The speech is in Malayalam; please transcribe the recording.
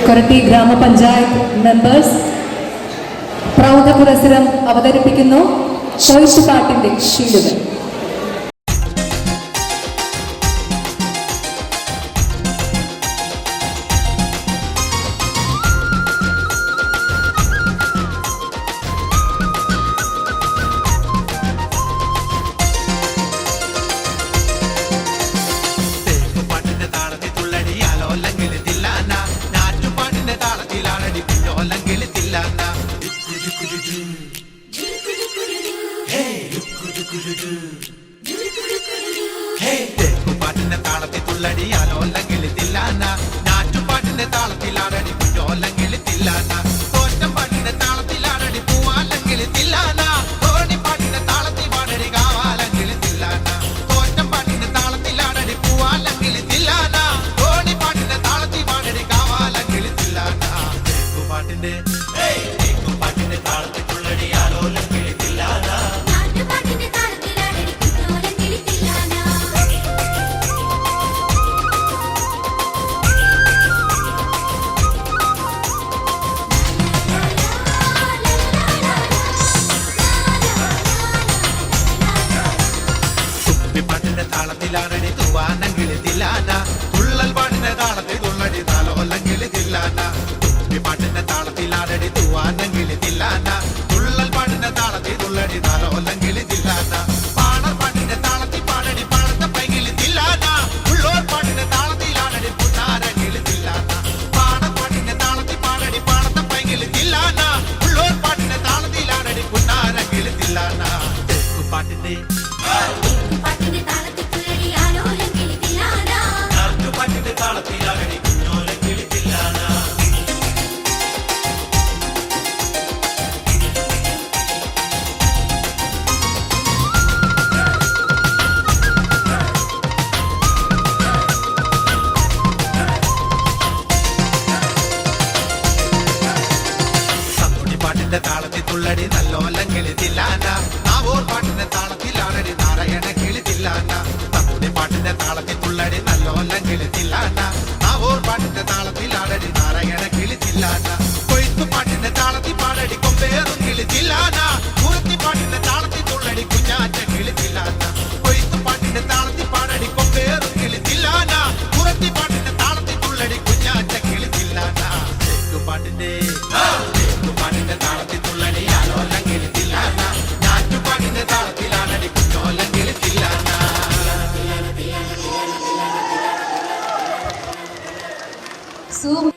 കൊരട്ടി ഗ്രാമപഞ്ചായത്ത് മെമ്പേഴ്സ് പ്രൗഢ പുരസ്സരം അവതരിപ്പിക്കുന്നു. കൊയ്ത്തുപാട്ടിന്റെ ശീലുകൾ. പാട്ടിന്റെ താളത്തിൽ തുള്ളടിയാലോ അല്ലെങ്കിൽ തില്ലാന ഞാറ്റുപാട്ടിന്റെ താളത്തിലാടടി അല്ലെങ്കിൽ തില്ലാന തോറ്റം പാട്ടിന്റെ താളത്തിലാടടി പൂവാല്ലെങ്കിൽ തില്ലാന തോണി പാട്ടിന്റെ താളത്തിൽ പാടടി കാവാലെങ്കിൽ തില്ലാന തോറ്റം പാട്ടിന്റെ താളത്തിലാടടി പൂവാല്ലെങ്കിൽ തില്ലാന തോണി പാട്ടിന്റെ താളത്തിൽ പാടടി കാവാലെങ്കിൽ തില്ലാന പാട്ടിന്റെ പാട്ടിന്റെ താളത്തിൽ തുള്ളടിയാലോ അല്ലെങ്കിൽ തില്ലാന താളത്തിലാടടി തൂവാനെങ്കിൽ തില്ലാന തുള്ളൽ പാട്ടിന്റെ താളത്തിൽ തുള്ളടി താലോല്ലെങ്കിൽ തില്ലാന പാട്ടിന്റെ താളത്തിലാടടി തൂവാനെങ്കിൽ തില്ലാന തുള്ളൽ പാട്ടിന്റെ താളത്തിൽ തുള്ളടി താലോല്ലെങ്കിൽ തില്ലാന പാണർ പാട്ടിന്റെ താളത്തിൽ പാടടി പാടത്തെ പൈകിൽ തില്ലാന ഉള്ളോർ പാട്ടിന്റെ താളത്തിലാടടി പുന്നാരെങ്കിൽ തില്ലാന പാണർ പാട്ടിന്റെ താളത്തിൽ പാടടി പാടത്തെ പൈകിൽ തില്ലാന ഉള്ളോർ പാട്ടിന്റെ താളത്തിലാടടി പുന്നാരെങ്കിൽ തില്ലാന പാട്ടിന്റെ താളത്തിലാടടി കുഞ്ഞോലെങ്കിൽ തില്ലാന പാട്ടിന്റെ താളത്തിൽ തുള്ളടി നല്ലോല്ലെങ്കിൽ തില്ലാന നാവോർ പാട്ടിന്റെ താളത്തിലാടടി നാരായണ കിളി തില്ലാന തമ്മുടി പാട്ടിന്റെ താളത്തിൽ തുള്ളടി നല്ലോല്ലെങ്കിൽ തില്ലാന നാവോർ പാട്ടിന്റെ താളത്തിലാടടി നാരായണ കിളി തില്ലാന കൊയ്ത്തു പാട്ടിന്റെ താളത്തിൽ പാടടി കൊമ്പേറും കിളി തില്ലാന കുറുത്തി പാട്ടിന്റെ താളത്തിൽ തുള്ളടി കുഞ്ഞാറ്റ കിളി തില്ലാന കൊയ്ത്തു പാട്ടിന്റെ താളത്തിൽ പാടടി കൊമ്പേറും കിളി തില്ലാന കുറുത്തി പാട്ടിന്റെ താളത്തിൽ തുള്ളടി കുഞ്ഞാറ്റ കിളി തില്ലാന പാട്ടിന്റെ